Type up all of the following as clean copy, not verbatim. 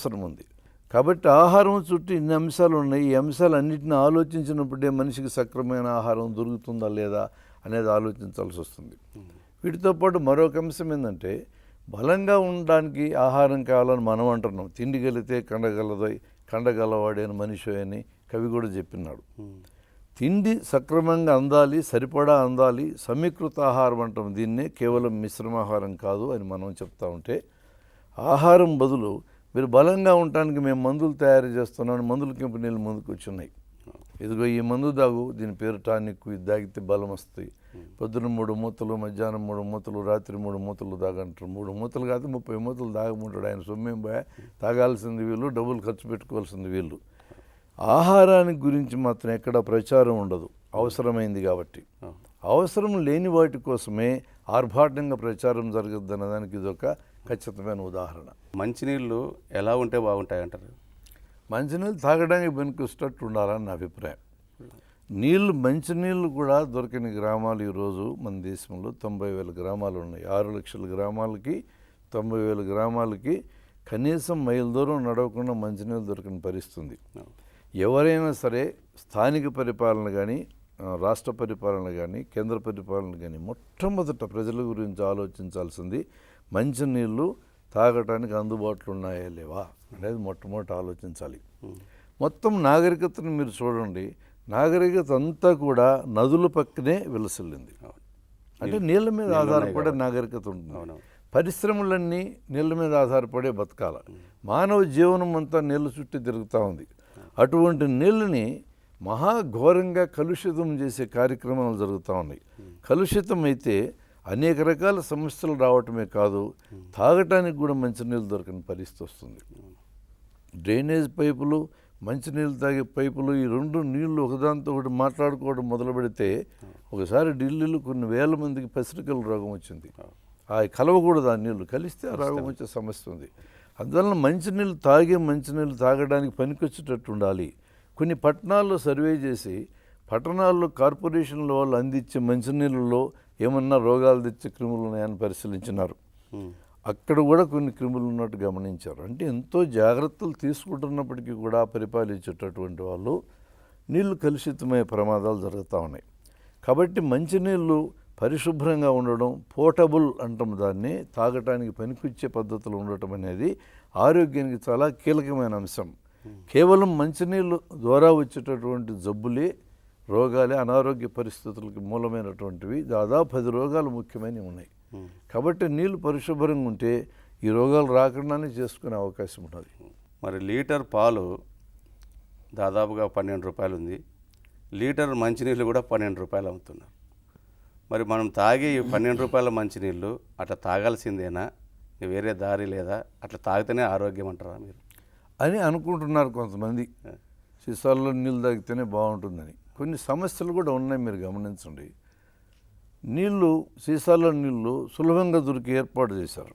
అవసరం ఉంది. కాబట్టి ఆహారం చుట్టూ ఇన్ని అంశాలు ఉన్నాయి. ఈ అంశాలన్నింటినీ ఆలోచించినప్పుడే మనిషికి సక్రమైన ఆహారం దొరుకుతుందా లేదా అనేది ఆలోచించాల్సి వస్తుంది. వీటితో పాటు మరొక అంశం ఏంటంటే, బలంగా ఉండడానికి ఆహారం కావాలని మనం అంటున్నాం. తిండి గలితే కండగలవాడే అని మనిషి అని కవి కూడా చెప్పినాడు. తిండి సక్రమంగా అందాలి, సరిపడా అందాలి, సమీకృత ఆహారం అంటాం దీన్నే, కేవలం మిశ్రమాహారం కాదు అని మనం చెప్తా ఉంటే, ఆహారం బదులు మీరు బలంగా ఉండటానికి మేము మందులు తయారు చేస్తున్నాం, మందుల కంపెనీలు ముందుకు వచ్చున్నాయి. ఇదిగో ఈ మందు దాగు, దీని పేరు టానిక్, ఇది తాగితే బలం వస్తాయి, పొద్దున 3 మూతలు, మధ్యాహ్నం 3 మూతలు, రాత్రి 3 మూతలు తాగంటారు. 3 మూతలు కాదు 30 మూతలు తాగమంటాడు. ఆయన సొమ్మేం పోయా, తాగాల్సింది వీళ్ళు, డబ్బులు ఖర్చు పెట్టుకోవాల్సింది వీళ్ళు. ఆహారానికి గురించి మాత్రం ఎక్కడ ప్రచారం ఉండదు, అవసరమైంది కాబట్టి. అవసరం లేని వాటి కోసమే ఆర్భాటంగా ప్రచారం జరగద్దు అన్నదానికి ఇదొక ఖచ్చితమైన ఉదాహరణ. మంచినీళ్ళు ఎలా ఉంటే బాగుంటాయి అంటారు? మంచినీళ్ళు తాగడానికి పనికొచ్చేటట్టు ఉండాలని నా అభిప్రాయం. మంచినీళ్ళు కూడా దొరకని గ్రామాలు ఈరోజు మన దేశంలో 90,000 గ్రామాలు ఉన్నాయి. 6 లక్షల గ్రామాలకి 90,000 గ్రామాలకి కనీసం మైలు దూరం నడవకుండా మంచినీళ్ళు దొరకని పరిస్థితుంది. ఎవరైనా సరే స్థానిక పరిపాలన కానీ, రాష్ట్ర పరిపాలన కానీ, కేంద్ర పరిపాలన కానీ మొట్టమొదట ప్రజల గురించి ఆలోచించాల్సింది మంచినీళ్ళు తాగటానికి అందుబాటులో ఉన్నాయా లేవా అనేది మొట్టమొదటి ఆలోచించాలి. మొత్తం నాగరికతను మీరు చూడండి, నాగరికత అంతా కూడా నదుల పక్కనే విలసిల్లింది. అంటే నీళ్ళ మీద ఆధారపడే నాగరికత ఉంటుంది. పరిశ్రమలన్నీ నీళ్ళ మీద ఆధారపడే బతకాల. మానవ జీవనం అంతా నీళ్ళ చుట్టూ తిరుగుతూ ఉంది. అటువంటి నీళ్ళని మహాఘోరంగా కలుషితం చేసే కార్యక్రమాలు జరుగుతూ ఉన్నాయి. కలుషితం అయితే అనేక రకాల సమస్యలు రావటమే కాదు, తాగటానికి కూడా మంచినీళ్ళు దొరకని పరిస్థితి వస్తుంది. డ్రైనేజ్ పైపులు, మంచినీళ్ళు తాగే పైపులు, ఈ 2 నీళ్లు ఒకదాంతో ఒకటి మాట్లాడుకోవడం మొదలు పెడితే ఒకసారి ఢిల్లీలో కొన్ని వేల మందికి పసిరికల రోగం వచ్చింది. కలవకూడదు, ఆ నీళ్లు కలిస్తే ఆ రోగం వచ్చే సమస్య ఉంది. అందువలన మంచినీళ్ళు తాగడానికి పనికొచ్చేటట్టు ఉండాలి. కొన్ని పట్టణాల్లో సర్వే చేసి, పట్టణాల్లో కార్పొరేషన్ల వాళ్ళు అందించే మంచినీళ్ళలో ఏమన్నా రోగాలు తెచ్చే క్రిములు ఉన్నాయని పరిశీలించినారు. అక్కడ కూడా కొన్ని క్రిములు ఉన్నట్టు గమనించారు. అంటే ఎంతో జాగ్రత్తలు తీసుకుంటున్నప్పటికీ కూడా పరిపాలించేటటువంటి వాళ్ళు నీళ్లు కలుషితమయ్యే ప్రమాదాలు జరుగుతూ ఉన్నాయి. కాబట్టి మంచినీళ్ళు పరిశుభ్రంగా ఉండడం, పోర్టబుల్ అంటాం దాన్ని, తాగటానికి పనికొచ్చే పద్ధతులు ఉండటం అనేది ఆరోగ్యానికి చాలా కీలకమైన అంశం. కేవలం మంచినీళ్ళు ద్వారా వచ్చేటటువంటి జబ్బులే, రోగాలే అనారోగ్య పరిస్థితులకి మూలమైనటువంటివి. దాదాపు 10 రోగాలు ముఖ్యమైనవి ఉన్నాయి. కాబట్టి నీళ్ళు పరిశుభ్రంగా ఉంటే ఈ రోగాలు రాకుండానే చేసుకునే అవకాశం ఉన్నది. మరి లీటర్ పాలు దాదాపుగా 12 రూపాయలు ఉంది, లీటర్ మంచినీళ్ళు కూడా 12 రూపాయలు అమ్ముతున్నారు. మరి మనం తాగే 12 రూపాయల మంచినీళ్ళు అట్లా తాగాల్సిందేనా, వేరే దారి లేదా, అట్లా తాగితేనే ఆరోగ్యం అంటారా మీరు అని అనుకుంటున్నారు కొంతమంది. సీసాల్లో నీళ్ళు తాగితేనే బాగుంటుందని. కొన్ని సమస్యలు కూడా ఉన్నాయి, మీరు గమనించండి. సీసాల్లో నీళ్ళు సులభంగా దొరికి ఏర్పాటు చేశారు.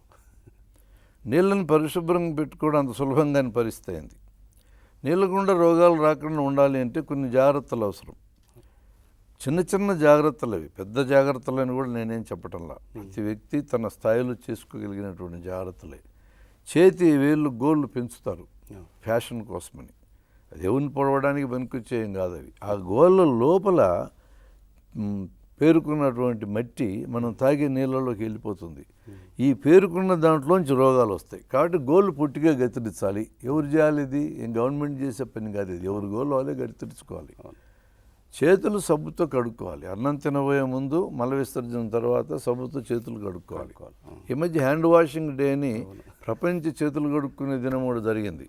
నీళ్ళని పరిశుభ్రంగా పెట్టుకోవడం అంత సులభంగానే పరిస్థితి అయింది. నీళ్ళ గుండా రోగాలు రాకుండా ఉండాలి అంటే కొన్ని జాగ్రత్తలు అవసరం. చిన్న జాగ్రత్తలు అవి, పెద్ద జాగ్రత్తలని కూడా నేనేం చెప్పటంలా. ప్రతి వ్యక్తి తన స్థాయిలో చేసుకోగలిగినటువంటి జాగ్రత్తలే. చేతి వేళ్ళు గోళ్ళు పెంచుతారు ఫ్యాషన్ కోసమని, అది ఎవరిని పొడవడానికి పనికొచ్చేయం కాదు అవి. ఆ గోళ్ళ లోపల పేరుకున్నటువంటి మట్టి మనం తాగే నీళ్ళలోకి వెళ్ళిపోతుంది. ఈ పేరుకున్న దాంట్లోంచి రోగాలు వస్తాయి. కాబట్టి గోళ్ళు పుట్టిగా గతిరించాలి. ఎవరు చేయాలి? ఇది గవర్నమెంట్ చేసే పని కాదు. ఇది ఎవరి గోళ్ళు వాళ్ళే గతిరించుకోవాలి. చేతులు సబ్బుతో కడుక్కోవాలి. అన్నం తినబోయే ముందు, మల విసర్జన తర్వాత సబ్బుతో చేతులు కడుక్కోవాలి. ఈ మధ్య హ్యాండ్ వాషింగ్ డే అని ప్రపంచ చేతులు కడుక్కునే దినం కూడా జరిగింది.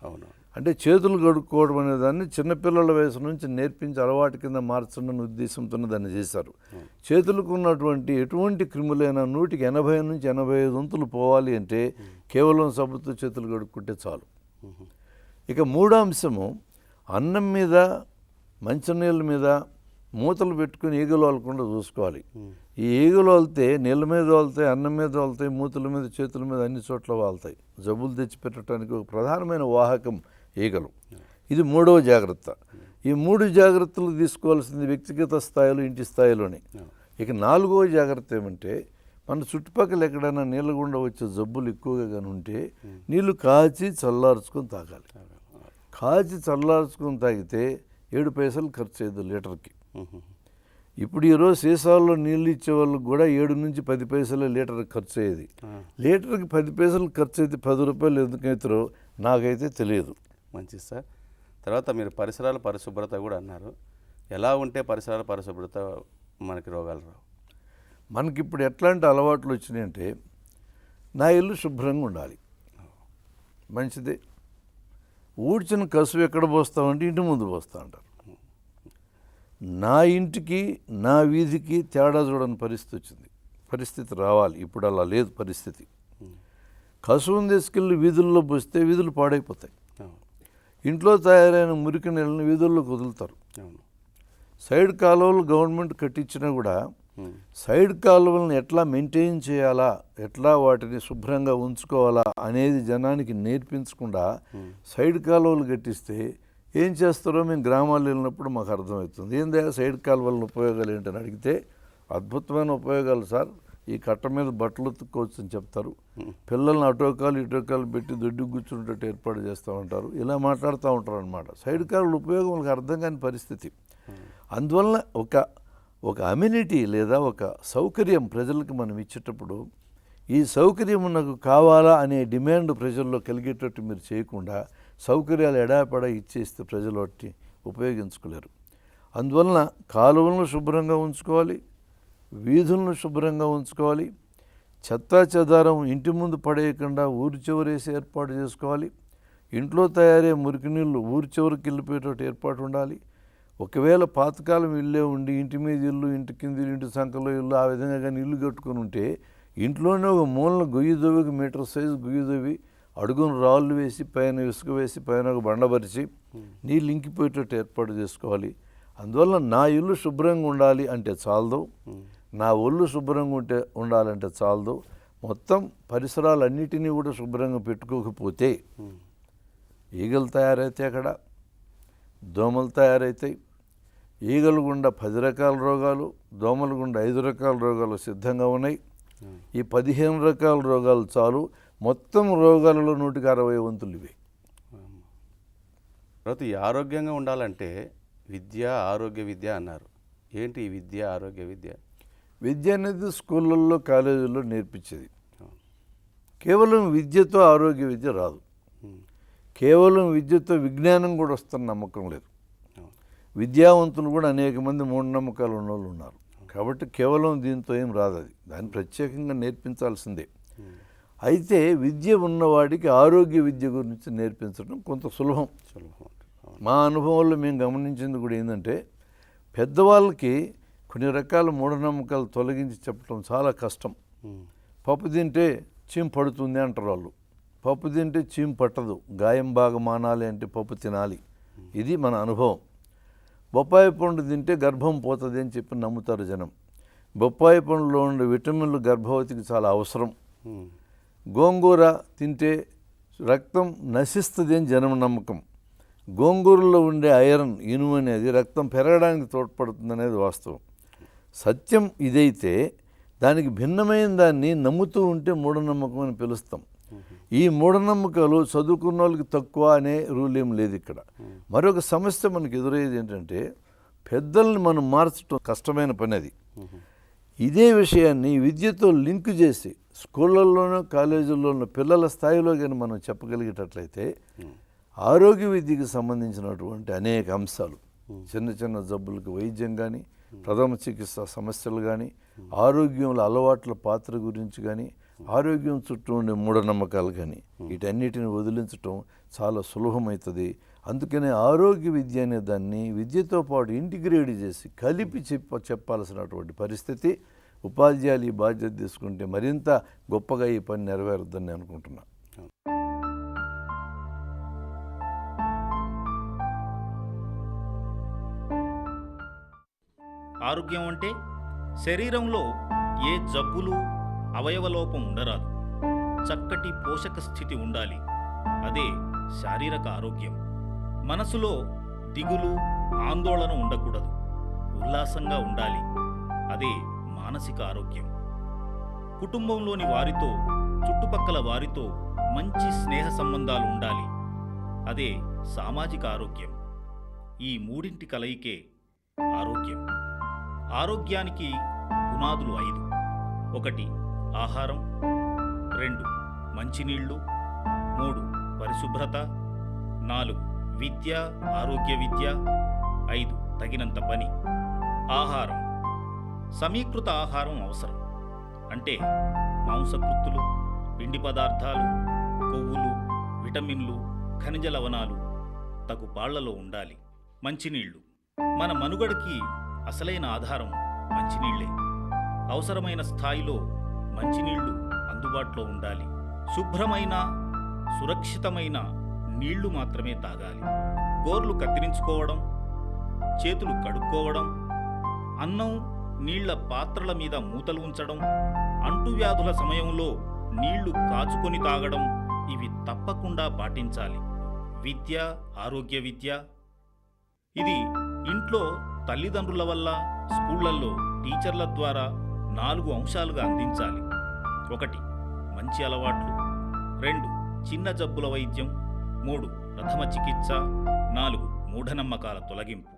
అంటే చేతులు కడుక్కోవడం అనే దాన్ని చిన్నపిల్లల వయసు నుంచి నేర్పించి అలవాటు కింద మార్చడం ఉద్దేశంతో దాన్ని చేశారు. చేతులకు ఉన్నటువంటి ఎటువంటి క్రిములైనా 100కి 80 నుంచి 85 వంతులు పోవాలి అంటే కేవలం సబ్బుతో చేతులు కడుక్కుంటే చాలు. ఇక 3వ అంశము, అన్నం మీద, మంచినీళ్ళ మీద మూతలు పెట్టుకుని ఈగలు వాలకుండా చూసుకోవాలి. ఈ ఈగలు వాలితే నీళ్ళ మీద వాళ్తాయి, అన్నం మీద వాళ్తాయి, మూతల మీద, చేతుల మీద, అన్ని చోట్ల వాళ్తాయి. జబ్బులు తెచ్చిపెట్టడానికి ఒక ప్రధానమైన వాహకం ఈగలు. ఇది 3వ జాగ్రత్త. ఈ 3 జాగ్రత్తలు తీసుకోవాల్సింది వ్యక్తిగత స్థాయిలో, ఇంటి స్థాయిలోనే. ఇక 4వ జాగ్రత్త ఏమంటే, మన చుట్టుపక్కల ఎక్కడైనా నీళ్ళ గుండా వచ్చే జబ్బులు ఎక్కువగా కానీ ఉంటే నీళ్లు కాచి చల్లార్చుకొని తాగాలి. కాచి చల్లార్చుకొని తాగితే 7 పైసలు ఖర్చు అయ్యేది లీటర్కి. ఇప్పుడు ఈరోజు సీసాల్లో నీళ్ళు ఇచ్చే వాళ్ళకి కూడా 7 నుంచి 10 పైసలు లీటర్ ఖర్చు అయ్యేది. లీటర్కి 10 పైసలు ఖర్చు అయితే 10 రూపాయలు ఎందుకు అవుతారో నాకైతే తెలియదు. మంచిది సార్. తర్వాత మీరు పరిసరాల పరిశుభ్రత కూడా అన్నారు. ఎలా ఉంటే పరిసరాల పరిశుభ్రత మనకి రోగాలు రావు? మనకి ఇప్పుడు ఎట్లాంటి అలవాట్లు వచ్చినాయంటే, నా ఇల్లు శుభ్రంగా ఉండాలి, మంచిదే. ఊడ్చిన కసువు ఎక్కడ పోస్తామంటే ఇంటి ముందు పోస్తా అంటారు. నా ఇంటికి నా వీధికి తేడా చూడని పరిస్థితి రావాలి. ఇప్పుడు అలా లేదు పరిస్థితి. కసువుని తీసుకెళ్ళి వీధుల్లో పోస్తే వీధులు పాడైపోతాయి. ఇంట్లో తయారైన మురికి నీళ్ళని వీధుల్లోకి వదులుతారు. సైడ్ కాలువలు గవర్నమెంట్ కట్టించినా కూడా సైడ్ కాలువలను ఎట్లా మెయింటైన్ చేయాలా, ఎట్లా వాటిని శుభ్రంగా ఉంచుకోవాలా అనేది జనానికి నేర్పించకుండా సైడ్ కాలువలు కట్టిస్తే ఏం చేస్తారో మేము గ్రామాలు వెళ్ళినప్పుడు మాకు అర్థమవుతుంది. ఏందా సైడ్ కాలువల ఉపయోగాలు ఏంటని అడిగితే, అద్భుతమైన ఉపయోగాలు సార్, ఈ కట్ట మీద బట్టలు ఉతుక్కోవచ్చు అని చెప్తారు. పిల్లల్ని అటోకాలు ఇటోకాలు పెట్టి దొడ్డు కూర్చుంటే ఏర్పాటు చేస్తూ ఉంటారు. ఇలా మాట్లాడుతూ ఉంటారు అనమాట. సైడ్ కాలువల ఉపయోగం వాళ్ళకి అర్థం కాని పరిస్థితి. అందువలన ఒక అమ్యూనిటీ లేదా ఒక సౌకర్యం ప్రజలకు మనం ఇచ్చేటప్పుడు ఈ సౌకర్యం నాకు కావాలా అనే డిమాండ్ ప్రజల్లో కలిగేటట్టు మీరు చేయకుండా సౌకర్యాలు ఎడాపెడా ఇచ్చేస్తే ప్రజలు వాటిని ఉపయోగించుకోలేరు. అందువలన కాలువలను శుభ్రంగా ఉంచుకోవాలి, వీధులను శుభ్రంగా ఉంచుకోవాలి, చెత్తా చెదారం ఇంటి ముందు పడేయకుండా ఊరి చివరేసి ఏర్పాటు చేసుకోవాలి. ఇంట్లో తయారయ్యే మురికి నీళ్ళు ఊరి చివరికి వెళ్ళిపోయేటట్టు ఏర్పాటు ఉండాలి. ఒకవేళ పాతకాలం ఇల్లే ఉండి ఇంటి మీద ఇల్లు, ఇంటి కింద ఇంటి సంఖలో ఇల్లు, ఆ విధంగా కానీ ఇల్లు కట్టుకొని ఉంటే ఇంట్లోనే ఒక మూలన గొయ్యి దవ్వికి మీటర్ సైజు గొయ్యి దవ్వి అడుగును రాళ్ళు వేసి పైన ఇసుక వేసి పైన ఒక బండపరిచి నీళ్ళు ఇంకిపోయేటట్టు ఏర్పాటు చేసుకోవాలి. అందువల్ల నా ఇల్లు శుభ్రంగా ఉండాలి అంటే చాలదు, నా ఒళ్ళు శుభ్రంగా ఉండాలంటే చాలదు. మొత్తం పరిసరాలన్నిటినీ కూడా శుభ్రంగా పెట్టుకోకపోతే ఈగలు తయారైతే అక్కడ, దోమలు తయారవుతాయి. ఈగలు గుండా 10 రకాల రోగాలు, దోమల గుండా 5 రకాల రోగాలు సిద్ధంగా ఉన్నాయి. ఈ 15 రకాల రోగాలు చాలు మొత్తం రోగాలలో 160 వంతులు ఇవి. తర్వాత ఈ ఆరోగ్యంగా ఉండాలంటే విద్య, ఆరోగ్య విద్య అన్నారు. ఏంటి ఈ విద్య, ఆరోగ్య విద్య? విద్య అనేది స్కూళ్ళల్లో కాలేజీల్లో నేర్పించేది. కేవలం విద్యతో ఆరోగ్య విద్య రాదు. కేవలం విద్యతో విజ్ఞానం కూడా వస్తున్న నమ్మకం లేదు. విద్యావంతులు కూడా అనేక మంది మూఢనమ్మకాలు ఉన్నోళ్ళు ఉన్నారు. కాబట్టి కేవలం దీంతో ఏం రాదు, అది దాన్ని ప్రత్యేకంగా నేర్పించాల్సిందే. అయితే విద్య ఉన్నవాడికి ఆరోగ్య విద్య గురించి నేర్పించడం కొంత సులభం. మా అనుభవంలో మేము గమనించింది కూడా ఏంటంటే, పెద్దవాళ్ళకి కొన్ని రకాల మూఢనమ్మకాలు తొలగించి చెప్పడం చాలా కష్టం. పప్పు తింటే చీమ పడుతుంది అంటారు వాళ్ళు. పప్పు తింటే చీమ పట్టదు, గాయం బాగా మానాలి అంటే పప్పు తినాలి. ఇది మన అనుభవం. బొప్పాయి పండు తింటే గర్భం పోతుంది అని చెప్పి నమ్ముతారు జనం. బొప్పాయి పండులో ఉండే విటమిన్లు గర్భవతికి చాలా అవసరం. గోంగూర తింటే రక్తం నశిస్తుంది అని జనం నమ్మకం. గోంగూరలో ఉండే ఐరన్, ఇనుము అనేది రక్తం పెరగడానికి తోడ్పడుతుంది అనేది వాస్తవం. సత్యం ఇదైతే దానికి భిన్నమైన దాన్ని నమ్ముతూ ఉంటే మూఢనమ్మకం అని పిలుస్తాం. ఈ మూఢనమ్మకాలు చదువుకున్న వాళ్ళకి తక్కువ అనే రూల్ ఏం లేదు ఇక్కడ. మరొక సమస్య మనకు ఎదురయ్యేది ఏంటంటే, పెద్దల్ని మనం మార్చడం కష్టమైన పని అది. ఇదే విషయాన్ని విద్యతో లింక్ చేసి స్కూళ్ళల్లోనూ కాలేజీల్లోనూ పిల్లల స్థాయిలో కానీ మనం చెప్పగలిగేటట్లయితే ఆరోగ్య విద్యకి సంబంధించినటువంటి అనేక అంశాలు, చిన్న చిన్న జబ్బులకు వైద్యం కానీ, ప్రథమ చికిత్స సమస్యలు కానీ, ఆరోగ్యంలో అలవాట్ల పాత్ర గురించి కానీ, ఆరోగ్యం చుట్టూ ఉండే మూఢనమ్మకాలు కానీ, వీటన్నిటిని వదిలించటం చాలా సులభమవుతుంది. అందుకనే ఆరోగ్య విద్య అనే దాన్ని విద్యతో పాటు ఇంటిగ్రేట్ చేసి కలిపి చెప్పాల్సినటువంటి పరిస్థితి. ఉపాధ్యాయులు ఈ బాధ్యత తీసుకుంటే మరింత గొప్పగా ఈ పని నెరవేరుద్దని అనుకుంటున్నా. ఆరోగ్యం అంటే శరీరంలో ఏ జబ్బులు, అవయవలోపం ఉండరాదు. చక్కటి పోషక స్థితి ఉండాలి. అదే శారీరక ఆరోగ్యం. మనసులో దిగులు, ఆందోళన ఉండకూడదు. ఉల్లాసంగా ఉండాలి. అదే మానసిక ఆరోగ్యం. కుటుంబంలోని వారితో, చుట్టుపక్కల వారితో మంచి స్నేహ సంబంధాలు ఉండాలి. అదే సామాజిక ఆరోగ్యం. ఈ మూడింటి కలయికే ఆరోగ్యం. ఆరోగ్యానికి పునాదులు 5. 1 ఆహారం, 2 మంచినీళ్లు, 3 పరిశుభ్రత, 4 విద్య, ఆరోగ్య విద్య, 5 తగినంత పని. ఆహారం. సమీకృత ఆహారం అవసరం. అంటే మాంసకృత్తులు, పిండి పదార్థాలు, కొవ్వులు, విటమిన్లు, ఖనిజ లవణాలు తగు పాళ్లలో ఉండాలి. మంచినీళ్లు. మన మనుగడకి అసలైన ఆధారం మంచినీళ్లే. అవసరమైన స్థాయిలో మంచినీళ్లు అందుబాటులో ఉండాలి. శుభ్రమైన, సురక్షితమైన నీళ్లు మాత్రమే తాగాలి. గోర్లు కత్తిరించుకోవడం, చేతులు కడుక్కోవడం, అన్నం నీళ్ల పాత్రల మీద మూతలు ఉంచడం, అంటువ్యాధుల సమయంలో నీళ్లు కాచుకొని తాగడం ఇవి తప్పకుండా పాటించాలి. విద్య, ఆరోగ్య విద్య. ఇది ఇంట్లో తల్లిదండ్రుల వల్ల, స్కూళ్లలో టీచర్ల ద్వారా 4 అంశాలుగా అందించాలి. 1 మంచి అలవాట్లు, 2 చిన్న జబ్బుల వైద్యం, 3 ప్రథమ చికిత్స, 4 మూఢనమ్మకాల తొలగింపు.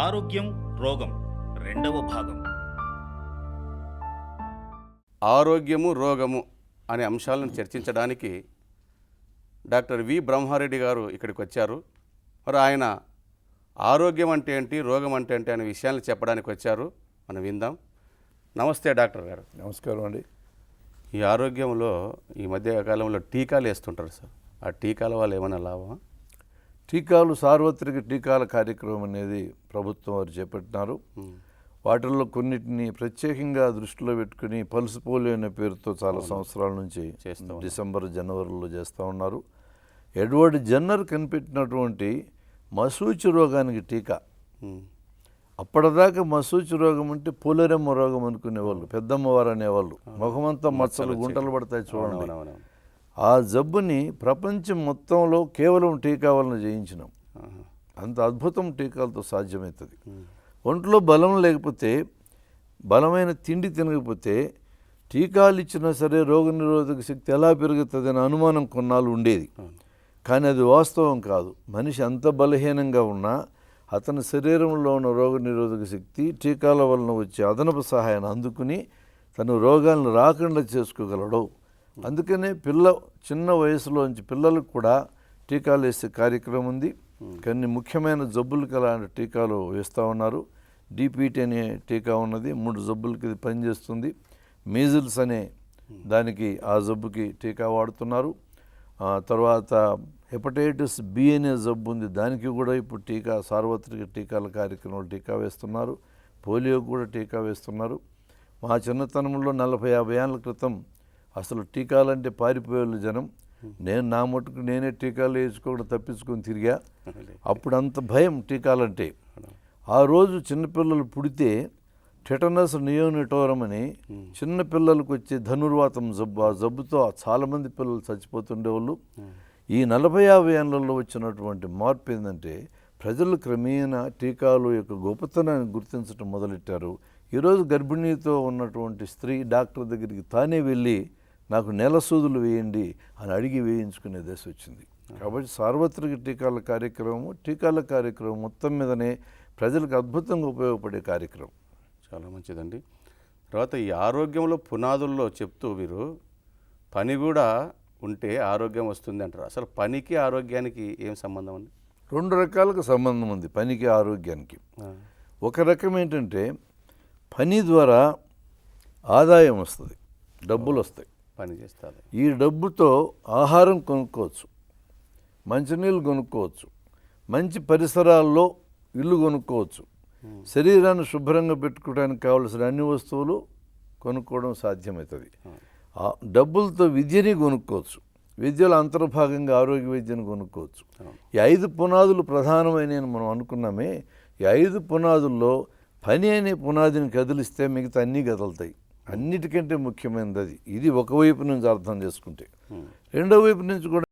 ఆరోగ్యం, రోగం 2వ భాగం. ఆరోగ్యము, రోగము అనే అంశాలను చర్చించడానికి డాక్టర్ వి బ్రహ్మారెడ్డి గారు ఇక్కడికి వచ్చారు. మరి ఆయన ఆరోగ్యం అంటే ఏంటి, రోగం అంటే ఏంటి అనే విషయాన్ని చెప్పడానికి వచ్చారు. మనం విందాం. నమస్తే డాక్టర్ గారు. నమస్కారం అండి. ఈ ఆరోగ్యంలో ఈ మధ్య కాలంలో టీకాలు వేస్తుంటారు సార్. ఆ టీకాల వల్ల ఏమైనా లాభమా? టీకాలు, సార్వత్రిక టీకాల కార్యక్రమం అనేది ప్రభుత్వం వారు చేపట్టినారు. వాటిల్లో కొన్నిటిని ప్రత్యేకంగా దృష్టిలో పెట్టుకుని పల్స్ పోలియో అనే పేరుతో చాలా సంవత్సరాల నుంచి డిసెంబర్, జనవరిలో చేస్తూ ఉన్నారు. ఎడ్వర్డ్ జెన్నర్ కనిపెట్టినటువంటి మశూచి రోగానికి టీకా. అప్పటిదాకా మశూచి రోగం అంటే పోలేరమ్మ రోగం అనుకునేవాళ్ళు, పెద్దమ్మవారు అనేవాళ్ళు. ముఖమంతా మచ్చలు, గుంటలు పడతాయి చూడండి. ఆ జబ్బుని ప్రపంచం మొత్తంలో కేవలం టీకా వలన జయించినాం. అంత అద్భుతం టీకాలతో సాధ్యమవుతుంది. ఒంట్లో బలం లేకపోతే, బలమైన తిండి తినకపోతే టీకాలు ఇచ్చినా సరే రోగనిరోధక శక్తి ఎలా పెరుగుతుంది అనే అనుమానం కొన్నాళ్ళు ఉండేది. కానీ అది వాస్తవం కాదు. మనిషి అంత బలహీనంగా ఉన్నా అతని శరీరంలో ఉన్న రోగనిరోధక శక్తి టీకాల వలన వచ్చే అదనపు సహాయాన్ని అందుకుని తను రోగాలను రాకుండా చేసుకోగలడు. అందుకనే చిన్న వయసులోంచి పిల్లలకు కూడా టీకాలు వేసే కార్యక్రమం ఉంది. కొన్ని ముఖ్యమైన జబ్బులకు అలాంటి టీకాలు వేస్తూ ఉన్నారు. డిపిటి అనే టీకా ఉన్నది, 3 జబ్బులకి ఇది పనిచేస్తుంది. మీజిల్స్ అనే దానికి, ఆ జబ్బుకి టీకా వాడుతున్నారు. తర్వాత హెపటైటిస్ బి అనే జబ్బు ఉంది, దానికి కూడా ఇప్పుడు టీకా, సార్వత్రిక టీకాల కార్యక్రమంలో టీకా వేస్తున్నారు. పోలియో కూడా టీకా వేస్తున్నారు. మా చిన్నతనంలో 40-50 ఏళ్ళ క్రితం అసలు టీకాలంటే పారిపోయేళ్ళు జనం. నా మటుకు నేనే టీకాలు వేసుకోకుండా తప్పించుకొని తిరిగా. అప్పుడు అంత భయం టీకాలంటే. ఆ రోజు చిన్నపిల్లలు పుడితే టెటనస్ నియోనిటోరం అని చిన్నపిల్లలకు వచ్చే ధనుర్వాతం జబ్బు, ఆ జబ్బుతో చాలామంది పిల్లలు చచ్చిపోతుండేవాళ్ళు. ఈ 40-50 ఏళ్లలో వచ్చినటువంటి మార్పు ఏంటంటే ప్రజలు క్రమేణా టీకాలు యొక్క గొప్పతనాన్ని గుర్తించడం మొదలెట్టారు. ఈరోజు గర్భిణీతో ఉన్నటువంటి స్త్రీ డాక్టర్ దగ్గరికి తానే వెళ్ళి నాకు నెల సూదులు వేయండి అని అడిగి వేయించుకునే దశ వచ్చింది. కాబట్టి సార్వత్రిక టీకాల కార్యక్రమం మొత్తం మీదనే ప్రజలకు అద్భుతంగా ఉపయోగపడే కార్యక్రమం. చాలా మంచిదండి. తర్వాత ఈ ఆరోగ్యంలో పునాదుల్లో చెప్తూ మీరు పని కూడా ఉంటే ఆరోగ్యం వస్తుంది అంటారు. అసలు పనికి ఆరోగ్యానికి ఏం సంబంధం అండి? 2 రకాలుగా సంబంధం ఉంది పనికి ఆరోగ్యానికి. ఒక రకం ఏంటంటే పని ద్వారా ఆదాయం వస్తుంది, డబ్బులు వస్తాయి, పని చేస్తారు. ఈ డబ్బుతో ఆహారం కొనుక్కోవచ్చు, మంచినీళ్ళు కొనుక్కోవచ్చు, మంచి పరిసరాల్లో ఇల్లు కొనుక్కోవచ్చు, శరీరాన్ని శుభ్రంగా పెట్టుకోవడానికి కావలసిన అన్ని వస్తువులు కొనుక్కోవడం సాధ్యమవుతుంది. డబ్బులతో విద్యని కొనుక్కోవచ్చు, విద్యలో అంతర్భాగంగా ఆరోగ్య విద్యను కొనుక్కోవచ్చు. ఈ 5 పునాదులు ప్రధానమైన మనం అనుకున్నామే. ఈ 5 పునాదుల్లో పని అనే పునాదిని కదిలిస్తే మిగతా అన్నీ కదులుతాయి. అన్నిటికంటే ముఖ్యమైనది అది. ఇది ఒకవైపు నుంచి అర్థం చేసుకుంటే. రెండో వైపు నుంచి కూడా